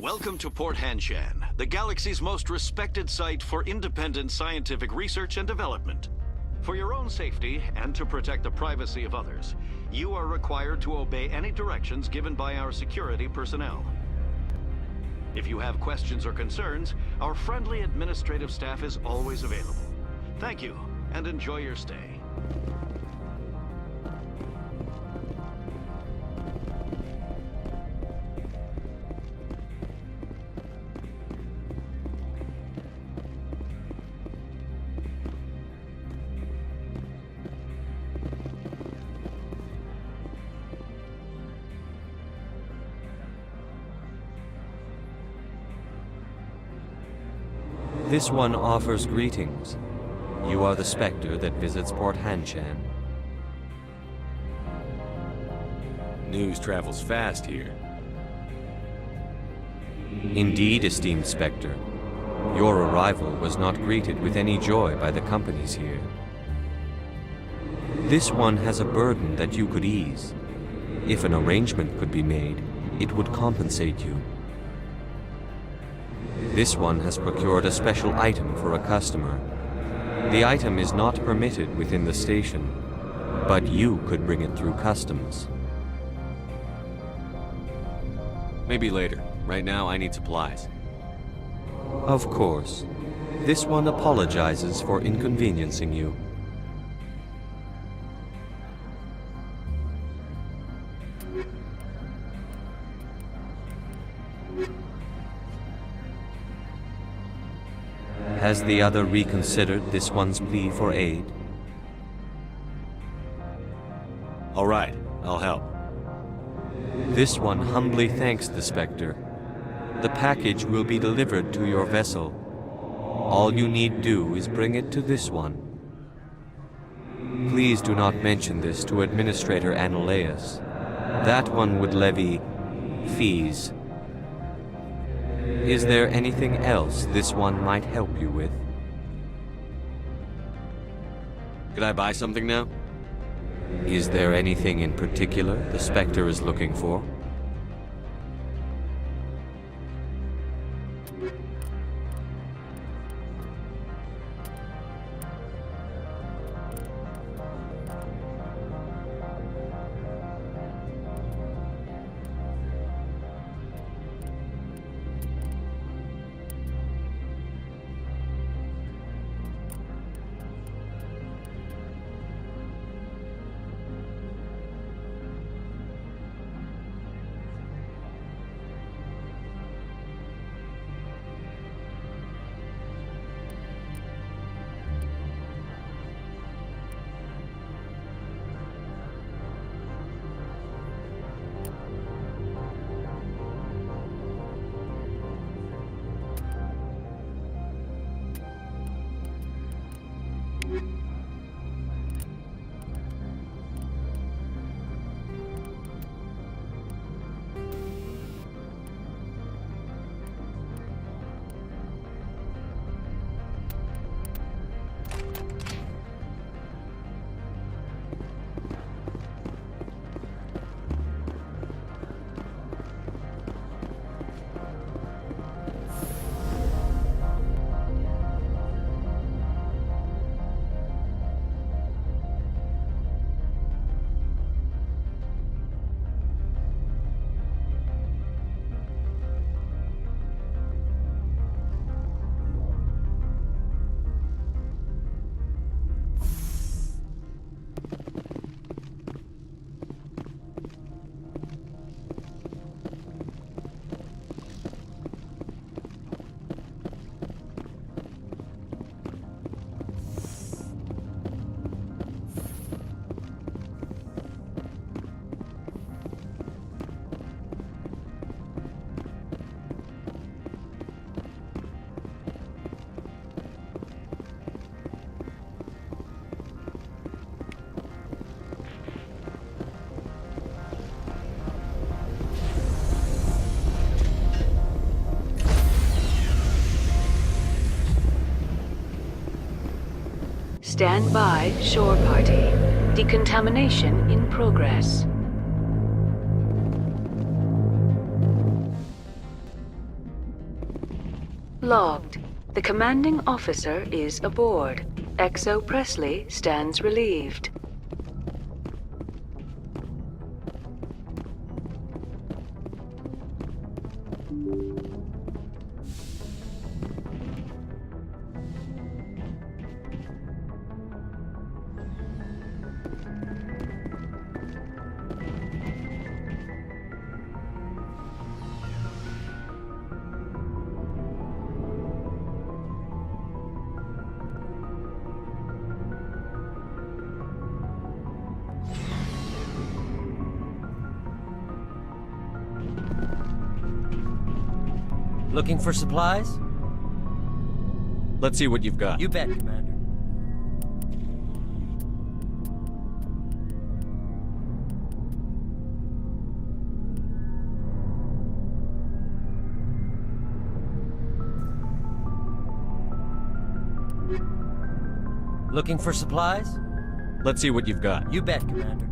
Welcome to Port Hanshan, the galaxy's most respected site for independent scientific research and development. For your own safety and to protect the privacy of others, you are required to obey any directions given by our security personnel. If you have questions or concerns, our friendly administrative staff is always available. Thank you, and enjoy your stay. This one offers greetings. You are the Spectre that visits Port Hanshan. News travels fast here. Indeed, esteemed Spectre. Your arrival was not greeted with any joy by the companies here. This one has a burden that you could ease. If an arrangement could be made, it would compensate you. This one has procured a special item for a customer. The item is not permitted within the station, but you could bring it through customs. Maybe later. Right now, I need supplies. Of course. This one apologizes for inconveniencing you. Has the other reconsidered this one's plea for aid? All right, I'll help. This one humbly thanks the Spectre. The package will be delivered to your vessel. All you need do is bring it to this one. Please do not mention this to Administrator Annaleus. That one would levy fees. Is there anything else this one might help you with? Could I buy something now? Is there anything in particular the Spectre is looking for? Stand by, shore party. Decontamination in progress. Logged. The commanding officer is aboard. XO Presley stands relieved. Looking for supplies? Let's see what you've got. You bet, Commander. Looking for supplies? Let's see what you've got. You bet, Commander.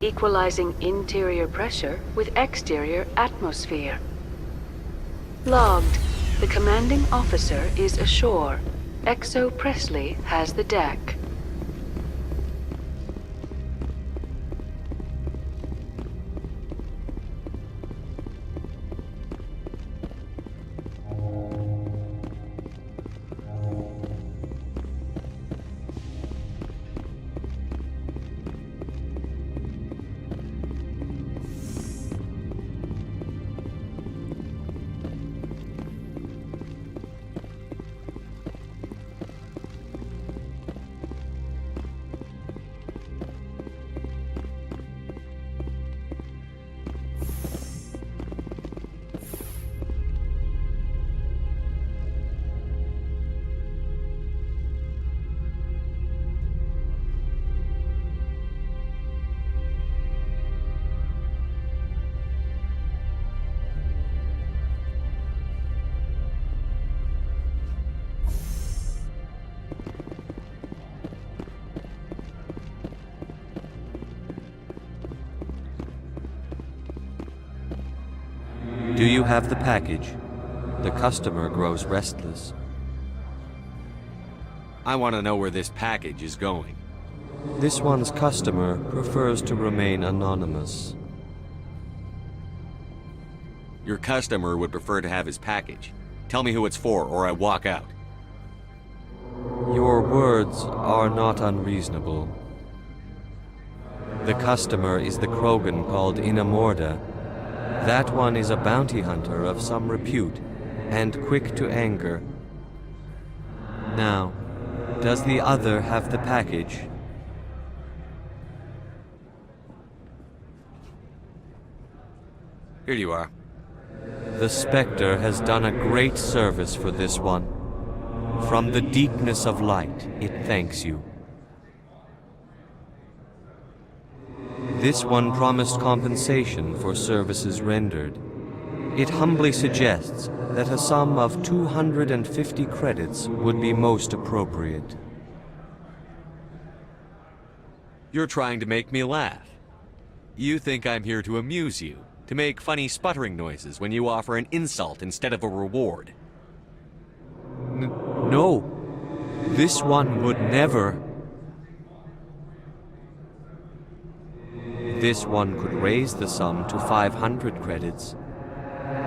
Equalizing interior pressure with exterior atmosphere. Logged. The commanding officer is ashore. XO Presley has the deck. Do you have the package? The customer grows restless. I want to know where this package is going. This one's customer prefers to remain anonymous. Your customer would prefer to have his package. Tell me who it's for, or I walk out. Your words are not unreasonable. The customer is the Krogan called Inamorda. That one is a bounty hunter of some repute, and quick to anger. Now, does the other have the package? Here you are. The Spectre has done a great service for this one. From the deepness of light, it thanks you. This one promised compensation for services rendered. It humbly suggests that a sum of 250 credits would be most appropriate. You're trying to make me laugh. You think I'm here to amuse you, to make funny sputtering noises when you offer an insult instead of a reward. No, this one would never. This one could raise the sum to 500 credits.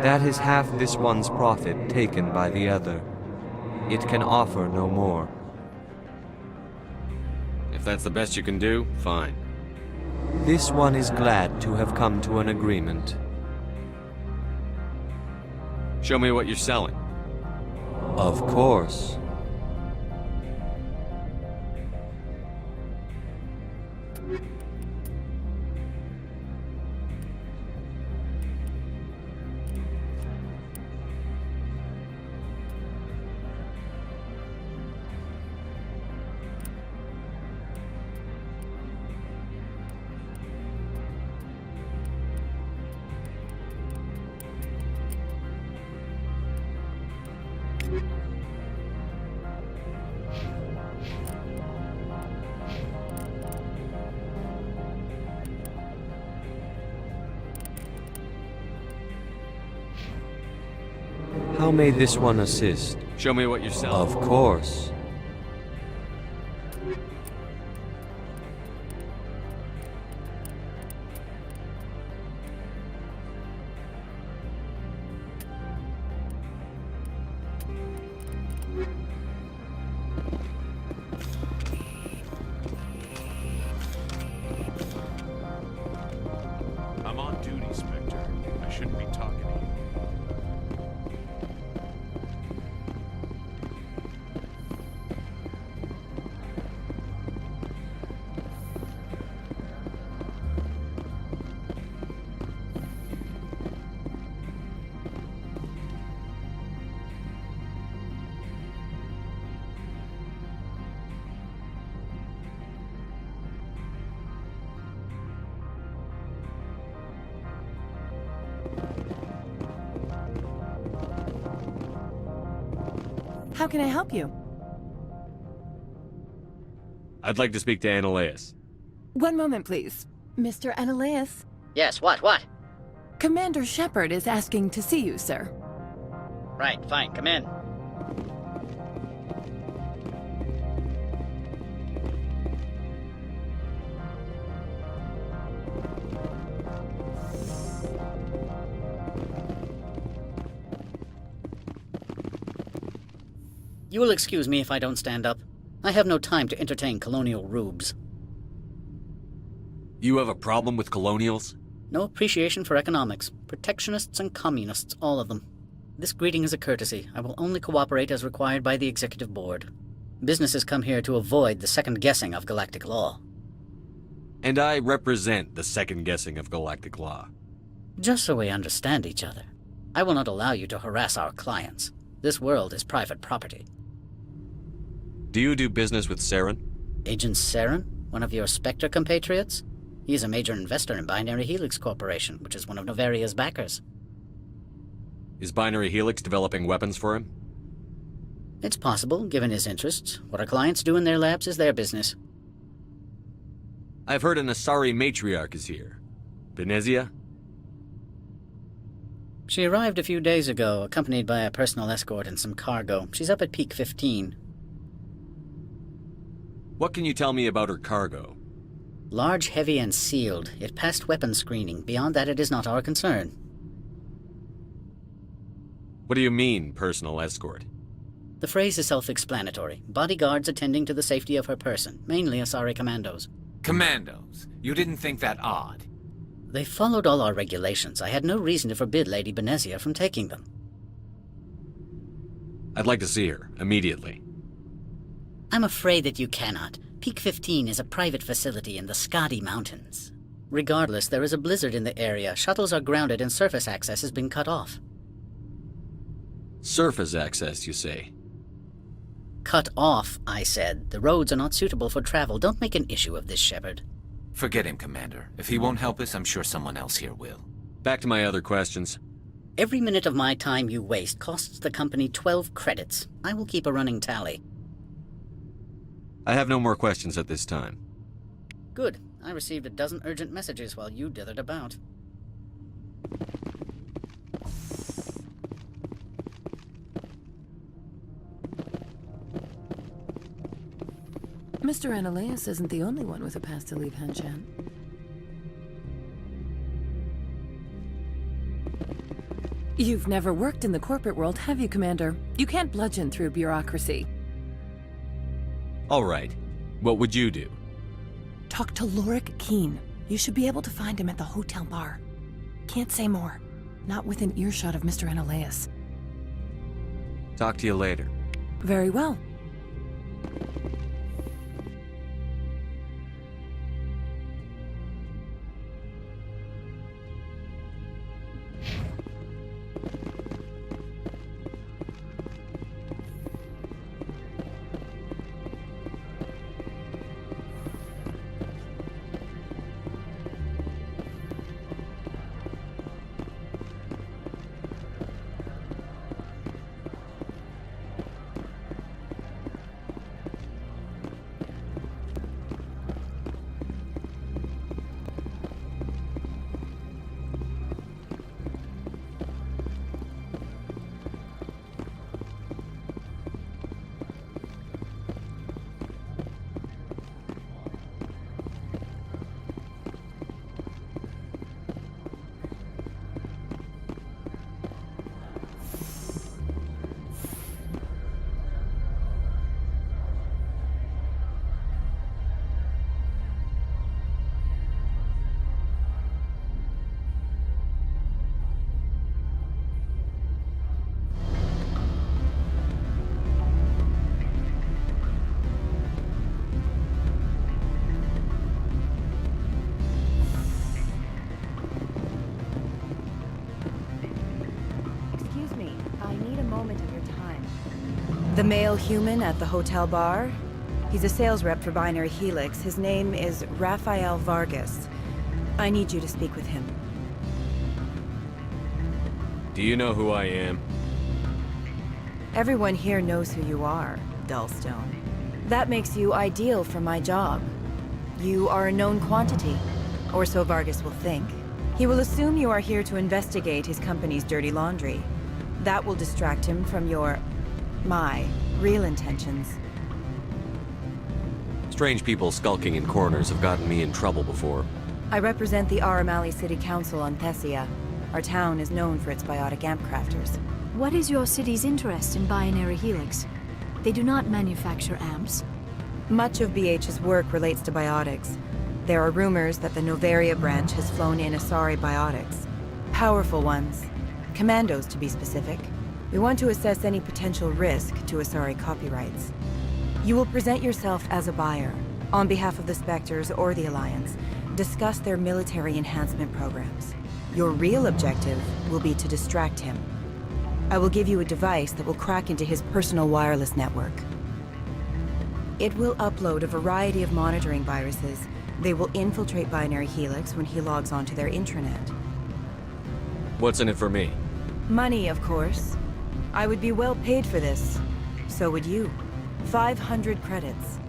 That is half this one's profit taken by the other. It can offer no more. If that's the best you can do, fine. This one is glad to have come to an agreement. Show me what you're selling. Of course. How may this one assist? Show me what you're selling. Of course. I'm on duty, Spectre. I shouldn't be talking to you. How can I help you? I'd like to speak to Annaleus. One moment, please. Mr. Annaleus. Yes, what? Commander Shepard is asking to see you, sir. Right, fine, come in. You will excuse me if I don't stand up. I have no time to entertain colonial rubes. You have a problem with colonials? No appreciation for economics. Protectionists and communists, all of them. This greeting is a courtesy. I will only cooperate as required by the Executive Board. Businesses come here to avoid the second guessing of galactic law. And I represent the second guessing of galactic law. Just so we understand each other, I will not allow you to harass our clients. This world is private property. Do you do business with Saren? Agent Saren? One of your Spectre compatriots? He is a major investor in Binary Helix Corporation, which is one of Noveria's backers. Is Binary Helix developing weapons for him? It's possible, given his interests. What our clients do in their labs is their business. I've heard an Asari matriarch is here. Benezia? She arrived a few days ago, accompanied by a personal escort and some cargo. She's up at Peak 15. What can you tell me about her cargo? Large, heavy, and sealed. It passed weapons screening. Beyond that, it is not our concern. What do you mean, personal escort? The phrase is self-explanatory. Bodyguards attending to the safety of her person, mainly Asari commandos. Commandos? You didn't think that odd? They followed all our regulations. I had no reason to forbid Lady Benezia from taking them. I'd like to see her, immediately. I'm afraid that you cannot. Peak 15 is a private facility in the Skadi Mountains. Regardless, there is a blizzard in the area. Shuttles are grounded and surface access has been cut off. Surface access, you say? Cut off, I said. The roads are not suitable for travel. Don't make an issue of this, Shepard. Forget him, Commander. If he won't help us, I'm sure someone else here will. Back to my other questions. Every minute of my time you waste costs the company 12 credits. I will keep a running tally. I have no more questions at this time. Good. I received a dozen urgent messages while you dithered about. Mr. Ananias isn't the only one with a pass to leave Hanshan. You've never worked in the corporate world, have you, Commander? You can't bludgeon through bureaucracy. All right. What would you do? Talk to Lorik Qui'in. You should be able to find him at the hotel bar. Can't say more. Not within earshot of Mr. Ananias. Talk to you later. Very well. The male human at the hotel bar? He's a sales rep for Binary Helix. His name is Rafael Vargas. I need you to speak with him. Do you know who I am? Everyone here knows who you are, Dullstone. That makes you ideal for my job. You are a known quantity, or so Vargas will think. He will assume you are here to investigate his company's dirty laundry. That will distract him from my real intentions. Strange people skulking in corners have gotten me in trouble before. I represent the Aramali City Council on Thessia. Our town is known for its biotic amp crafters. What is your city's interest in Binary Helix? They do not manufacture amps. Much of BH's work relates to biotics. There are rumors that the Noveria branch has flown in Asari biotics. Powerful ones. Commandos, to be specific. We want to assess any potential risk to Asari copyrights. You will present yourself as a buyer, on behalf of the Spectres or the Alliance, discuss their military enhancement programs. Your real objective will be to distract him. I will give you a device that will crack into his personal wireless network. It will upload a variety of monitoring viruses. They will infiltrate Binary Helix when he logs onto their intranet. What's in it for me? Money, of course. I would be well paid for this. So would you. 500 credits.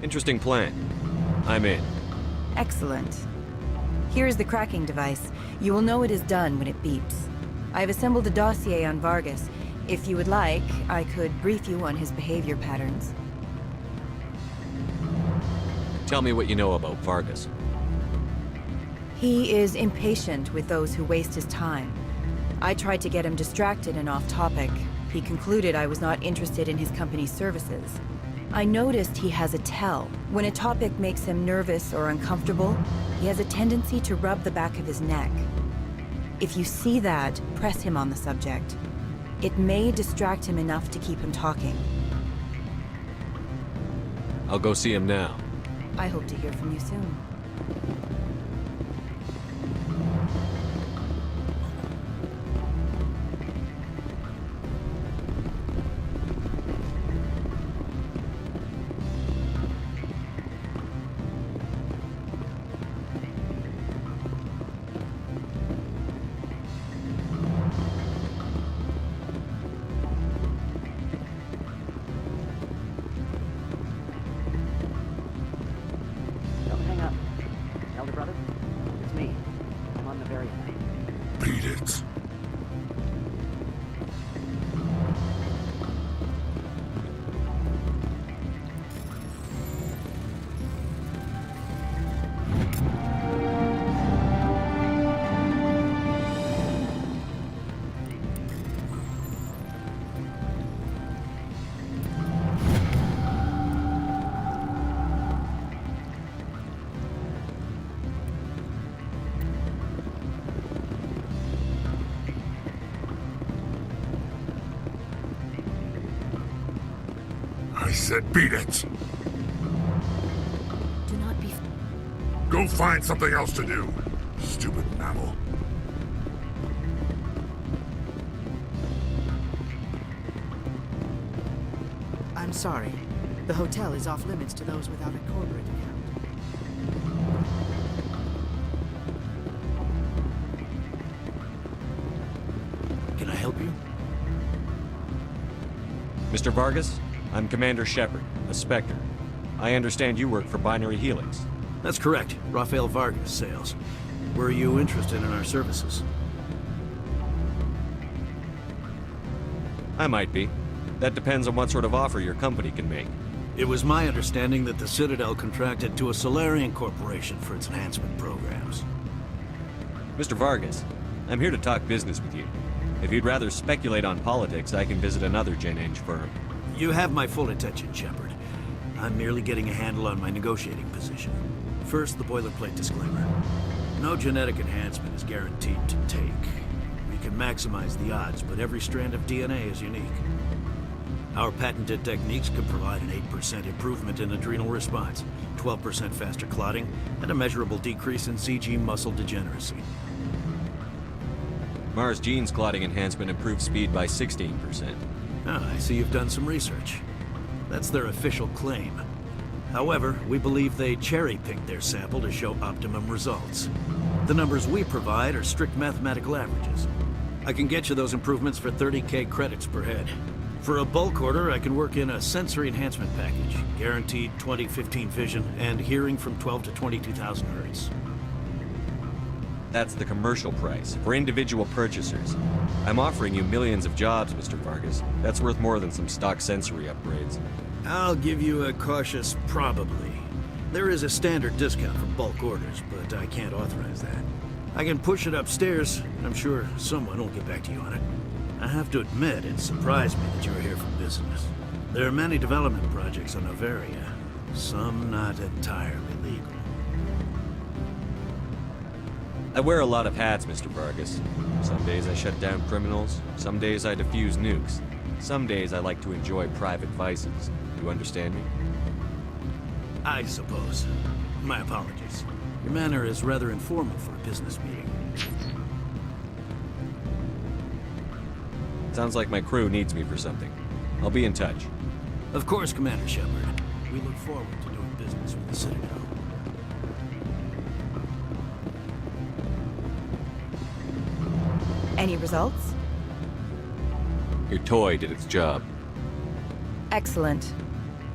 Interesting plan. I'm in. Excellent. Here is the cracking device. You will know it is done when it beeps. I have assembled a dossier on Vargas. If you would like, I could brief you on his behavior patterns. Tell me what you know about Vargas. He is impatient with those who waste his time. I tried to get him distracted and off topic. He concluded I was not interested in his company's services. I noticed he has a tell. When a topic makes him nervous or uncomfortable, he has a tendency to rub the back of his neck. If you see that, press him on the subject. It may distract him enough to keep him talking. I'll go see him now. I hope to hear from you soon. Don't hang up. Elder brother, it's me. I'm on Noveria. Beat it. I said beat it. Do not be... Go find something else to do, stupid mammal. I'm sorry. The hotel is off limits to those without a corporate account. Can I help you? Mr. Vargas, I'm Commander Shepard, a Spectre. I understand you work for Binary Helix. That's correct. Rafael Vargas, sales. Were you interested in our services? I might be. That depends on what sort of offer your company can make. It was my understanding that the Citadel contracted to a Solarian corporation for its enhancement programs. Mr. Vargas, I'm here to talk business with you. If you'd rather speculate on politics, I can visit another Gen Eng firm. You have my full attention, Shepard. I'm merely getting a handle on my negotiating position. First, the boilerplate disclaimer. No genetic enhancement is guaranteed to take. We can maximize the odds, but every strand of DNA is unique. Our patented techniques can provide an 8% improvement in adrenal response, 12% faster clotting, and a measurable decrease in CG muscle degeneracy. Mars Gene's clotting enhancement improves speed by 16%. I see you've done some research. That's their official claim. However, we believe they cherry-picked their sample to show optimum results. The numbers we provide are strict mathematical averages. I can get you those improvements for 30K credits per head. For a bulk order, I can work in a sensory enhancement package, guaranteed 20/15 vision, and hearing from 12 to 22,000 hertz. That's the commercial price, for individual purchasers. I'm offering you millions of jobs, Mr. Vargas. That's worth more than some stock sensory upgrades. I'll give you a cautious probably. There is a standard discount for bulk orders, but I can't authorize that. I can push it upstairs, and I'm sure someone will get back to you on it. I have to admit, it surprised me that you were here for business. There are many development projects on Noveria, some not entirely legal. I wear a lot of hats, Mr. Vargas. Some days I shut down criminals, some days I defuse nukes. Some days I like to enjoy private vices. You understand me? I suppose. My apologies. Your manner is rather informal for a business meeting. Sounds like my crew needs me for something. I'll be in touch. Of course, Commander Shepard. We look forward to doing business with the Citadel. Any results? Your toy did its job. Excellent.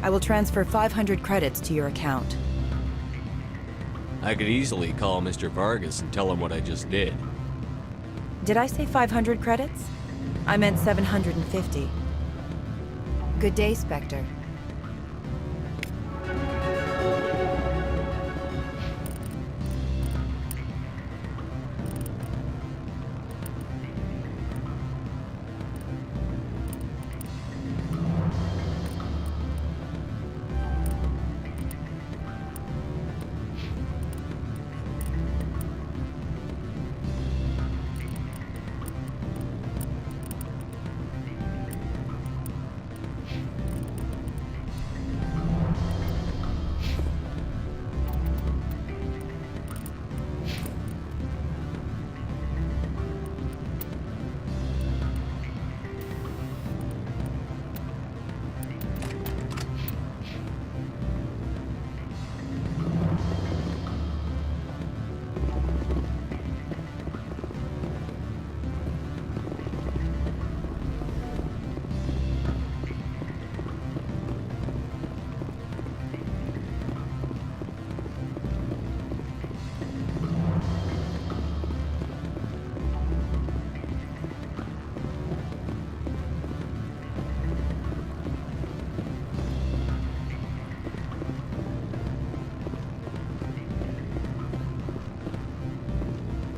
I will transfer 500 credits to your account. I could easily call Mr. Vargas and tell him what I just did. Did I say 500 credits? I meant 750. Good day, Spectre.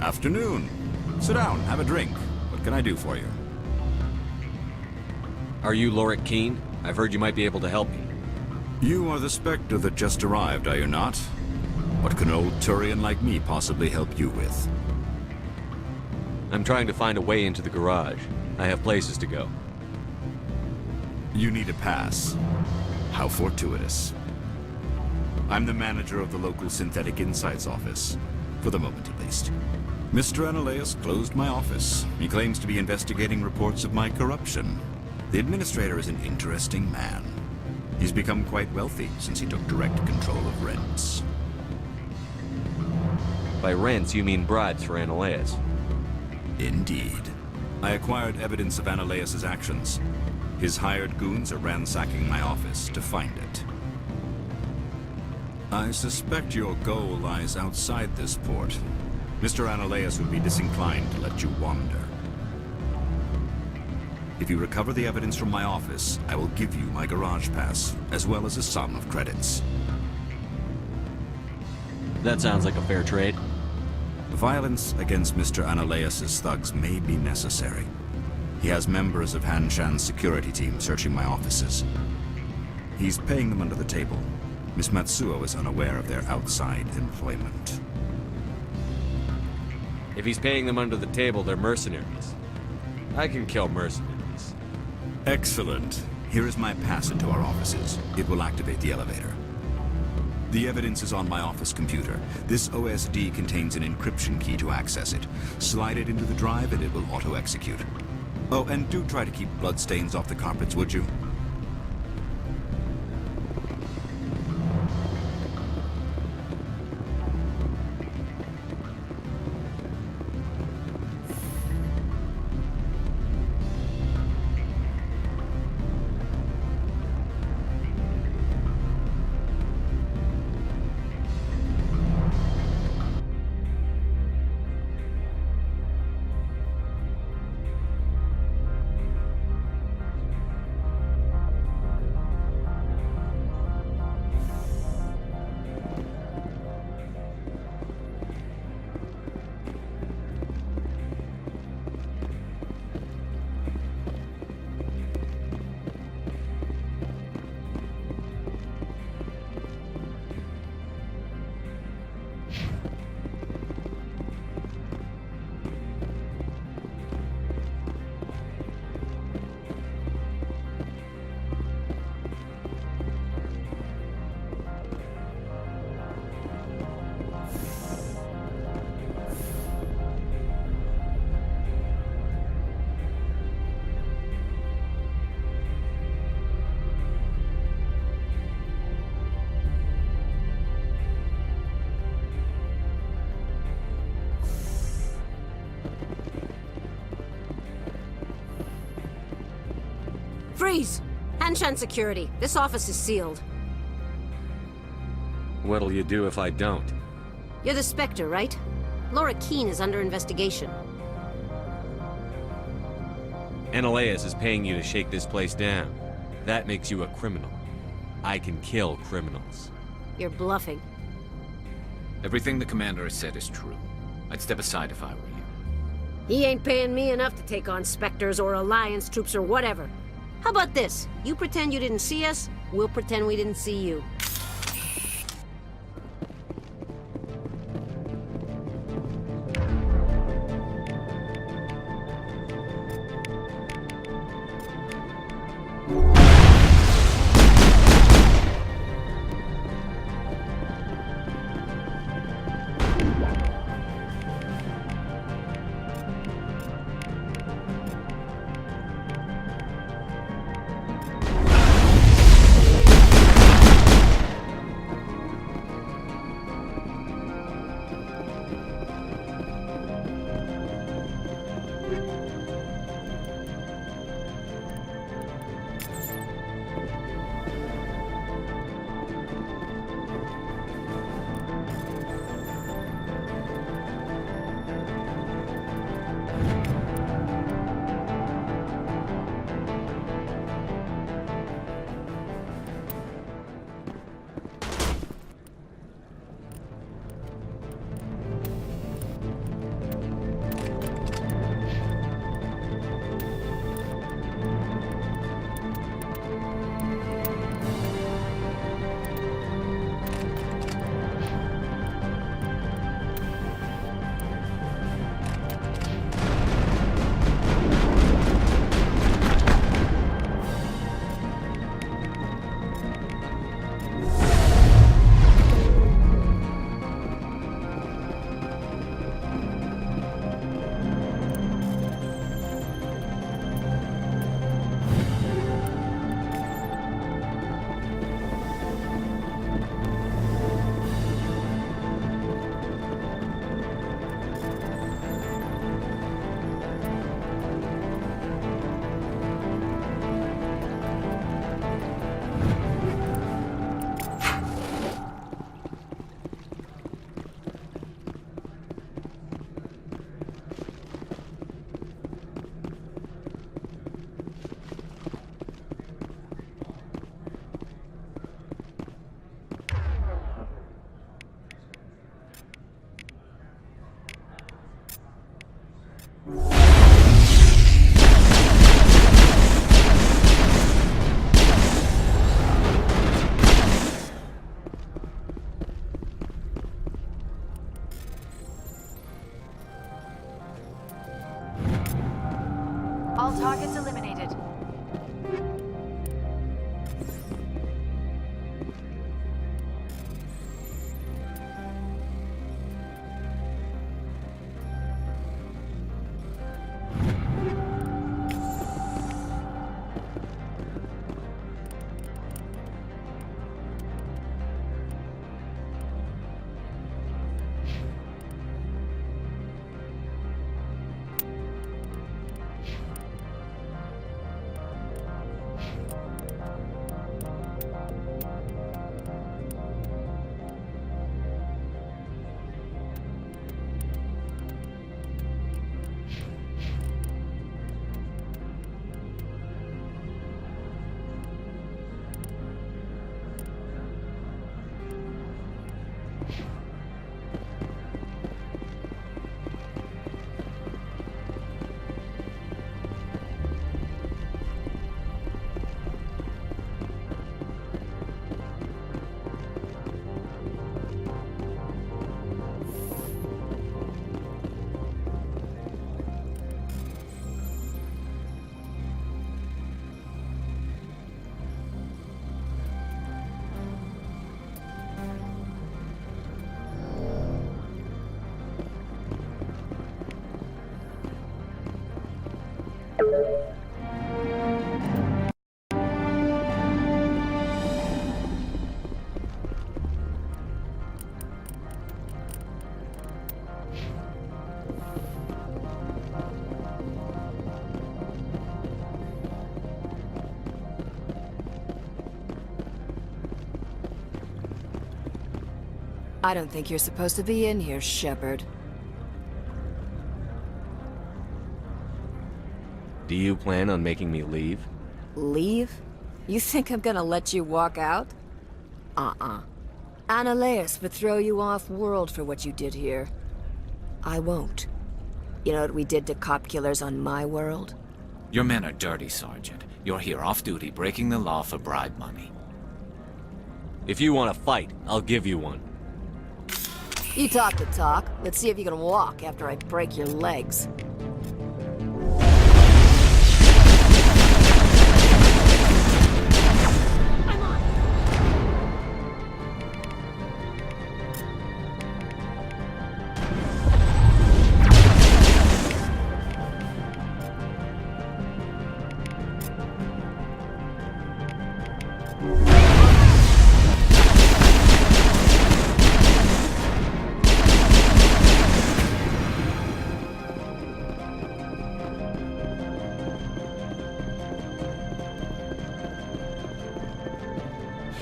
Afternoon. Sit down, have a drink. What can I do for you? Are you Lorik Qui'in? I've heard you might be able to help me. You are the Spectre that just arrived, are you not? What can an old Turian like me possibly help you with? I'm trying to find a way into the garage. I have places to go. You need a pass. How fortuitous. I'm the manager of the local Synthetic Insights office. For the moment, at least. Mr. Analaeus closed my office. He claims to be investigating reports of my corruption. The administrator is an interesting man. He's become quite wealthy since he took direct control of rents. By rents, you mean bribes for Analaeus? Indeed. I acquired evidence of Analaeus' actions. His hired goons are ransacking my office to find it. I suspect your goal lies outside this port. Mr. Analaeus would be disinclined to let you wander. If you recover the evidence from my office, I will give you my garage pass, as well as a sum of credits. That sounds like a fair trade. Violence against Mr. Analaeus' thugs may be necessary. He has members of Han Shan's security team searching my offices. He's paying them under the table. Miss Matsuo is unaware of their outside employment. If he's paying them under the table, they're mercenaries. I can kill mercenaries. Excellent. Here is my pass into our offices. It will activate the elevator. The evidence is on my office computer. This OSD contains an encryption key to access it. Slide it into the drive and it will auto-execute. Oh, and do try to keep bloodstains off the carpets, would you? Freeze! Hanshan security. This office is sealed. What'll you do if I don't? You're the Spectre, right? Lorik Qui'in is under investigation. Analaeus is paying you to shake this place down. That makes you a criminal. I can kill criminals. You're bluffing. Everything the commander has said is true. I'd step aside if I were you. He ain't paying me enough to take on Spectres or Alliance troops or whatever. How about this? You pretend you didn't see us, we'll pretend we didn't see you. targets eliminated. I don't think you're supposed to be in here, Shepard. Do you plan on making me leave? Leave? You think I'm gonna let you walk out? Ananias would throw you off-world for what you did here. I won't. You know what we did to cop killers on my world? Your men are dirty, Sergeant. You're here off-duty, breaking the law for bribe money. If you want to fight, I'll give you one. You talk the talk. Let's see if you can walk after I break your legs.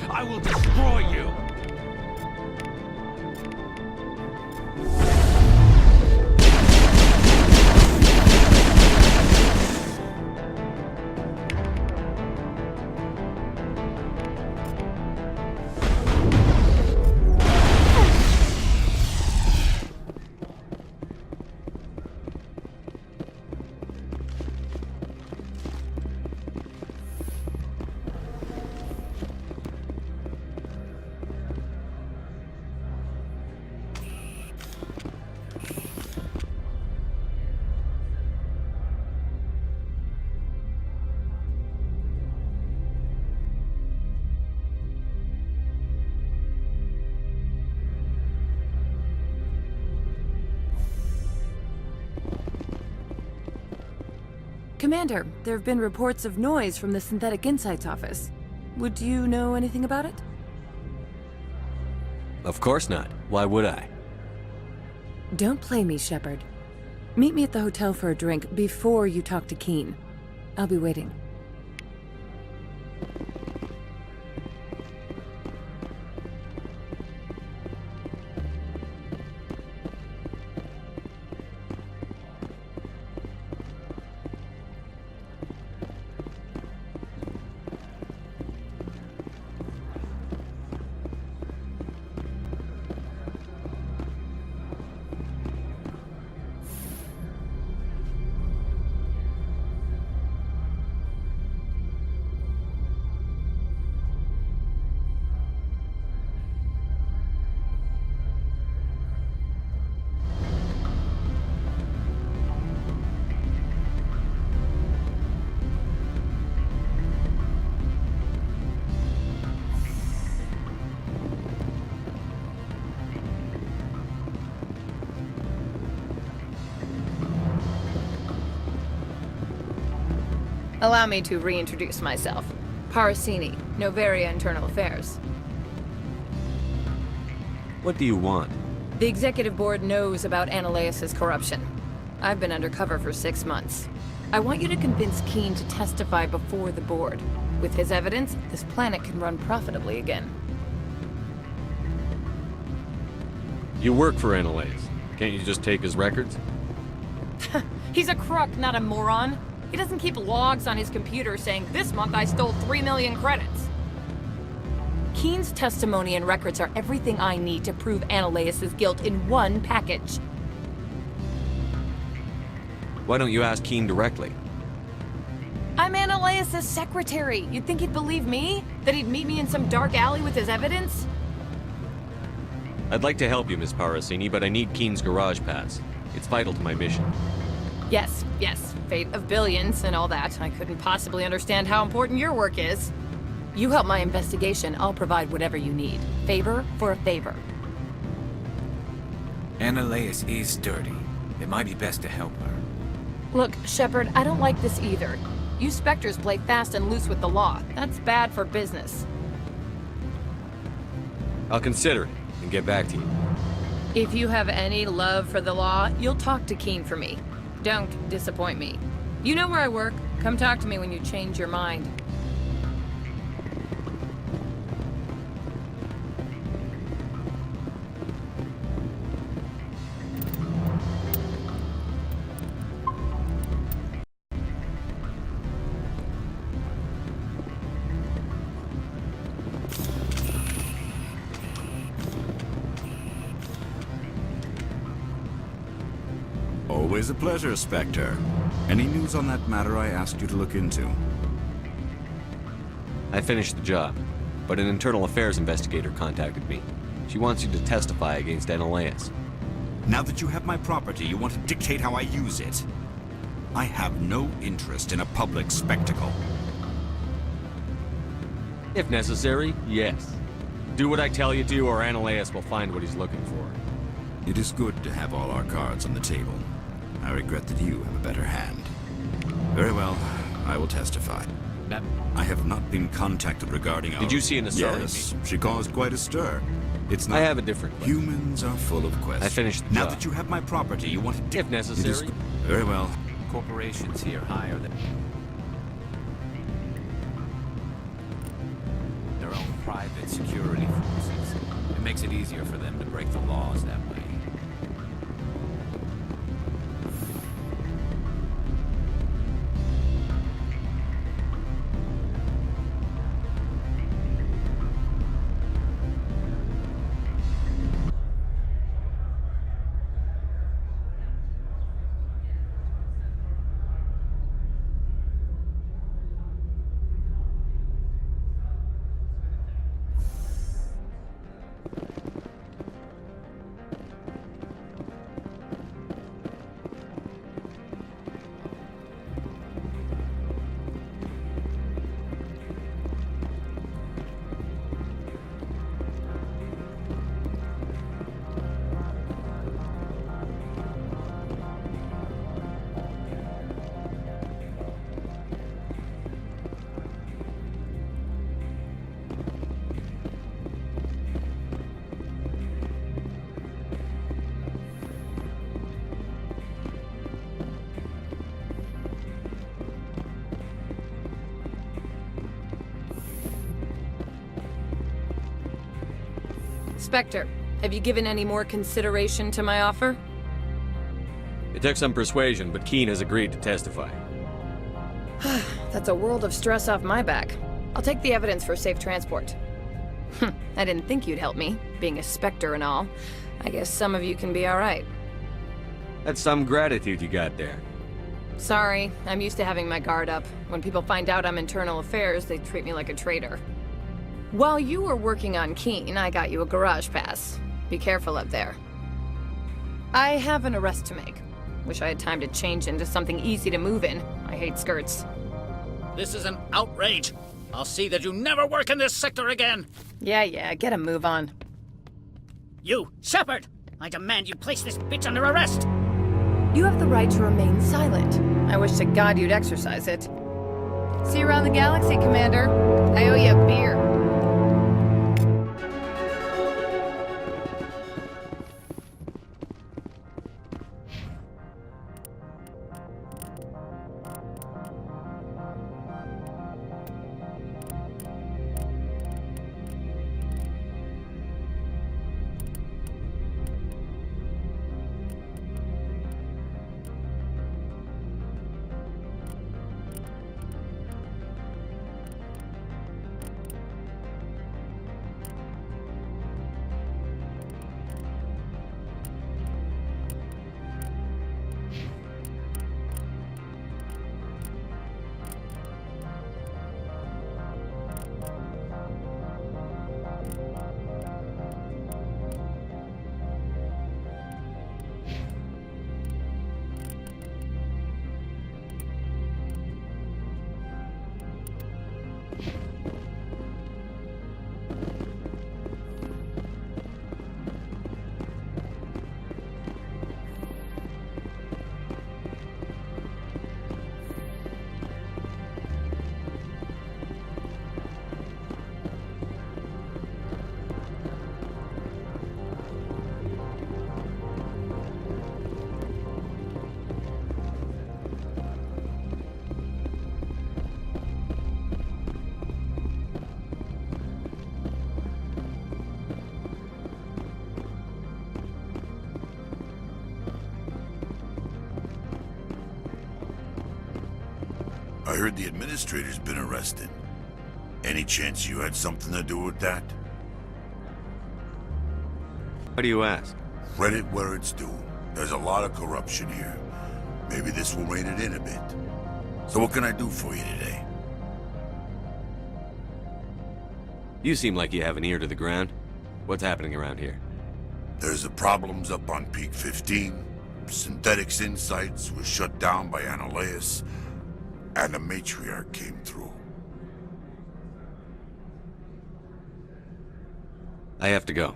I will destroy you! Commander, there have been reports of noise from the Synthetic Insights office. Would you know anything about it? Of course not. Why would I? Don't play me, Shepard. Meet me at the hotel for a drink before you talk to qui'in. I'll be waiting. Allow me to reintroduce myself. Parasini, Noveria Internal Affairs. What do you want? The Executive Board knows about Ananias' corruption. I've been undercover for 6 months. I want you to convince Qui'in to testify before the Board. With his evidence, this planet can run profitably again. You work for Ananias. Can't you just take his records? He's a crook, not a moron. He doesn't keep logs on his computer saying, "This month I stole 3 million credits." Qui'in's testimony and records are everything I need to prove Ananias' guilt in one package. Why don't you ask Qui'in directly? I'm Ananias' secretary. You'd think he'd believe me? That he'd meet me in some dark alley with his evidence? I'd like to help you, Miss Parasini, but I need Qui'in's garage pass. It's vital to my mission. Yes. Fate of billions and all that. I couldn't possibly understand how important your work is. You help my investigation, I'll provide whatever you need. Favor for a favor. Ananias is dirty. It might be best to help her. Look, Shepard, I don't like this either. You Spectres play fast and loose with the law. That's bad for business. I'll consider it and get back to you. If you have any love for the law, you'll talk to Qui'in for me. Don't disappoint me. You know where I work. Come talk to me when you change your mind. Always a pleasure, Spectre. Any news on that matter I asked you to look into? I finished the job, but an internal affairs investigator contacted me. She wants you to testify against Ananias. Now that you have my property, you want to dictate how I use it. I have no interest in a public spectacle. If necessary, yes. Do what I tell you to, or Ananias will find what he's looking for. It is good to have all our cards on the table. I regret that you have a better hand. Very well, I will testify. I have not been contacted regarding our... Did you see an assault? Yes, she caused quite a stir. It's not... I have a different question. Humans are full of questions. I finished the Now job. that you have my property, you want to... If necessary. Very well. Corporations here hire their own private security forces. It makes it easier for them to break the laws that way. Spectre, have you given any more consideration to my offer? It took some persuasion, but Qui'in has agreed to testify. That's a world of stress off my back. I'll take the evidence for safe transport. I didn't think you'd help me, being a Spectre and all. I guess some of you can be alright. That's some gratitude you got there. Sorry, I'm used to having my guard up. When people find out I'm internal affairs, they treat me like a traitor. While you were working on Qui'in, I got you a garage pass. Be careful up there. I have an arrest to make. Wish I had time to change into something easy to move in. I hate skirts. This is an outrage. I'll see that you never work in this sector again. Yeah, get a move on. You, Shepard! I demand you place this bitch under arrest! You have the right to remain silent. I wish to God you'd exercise it. See you around the galaxy, Commander. I owe you a beer. I heard the administrator's been arrested. Any chance you had something to do with that? Why do you ask? Credit where it's due. There's a lot of corruption here. Maybe this will rein it in a bit. So what can I do for you today? You seem like you have an ear to the ground. What's happening around here? There's the problems up on Peak 15. Synthetics Insights was shut down by Annihilus. And the matriarch came through. I have to go.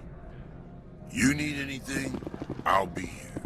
You need anything? I'll be here.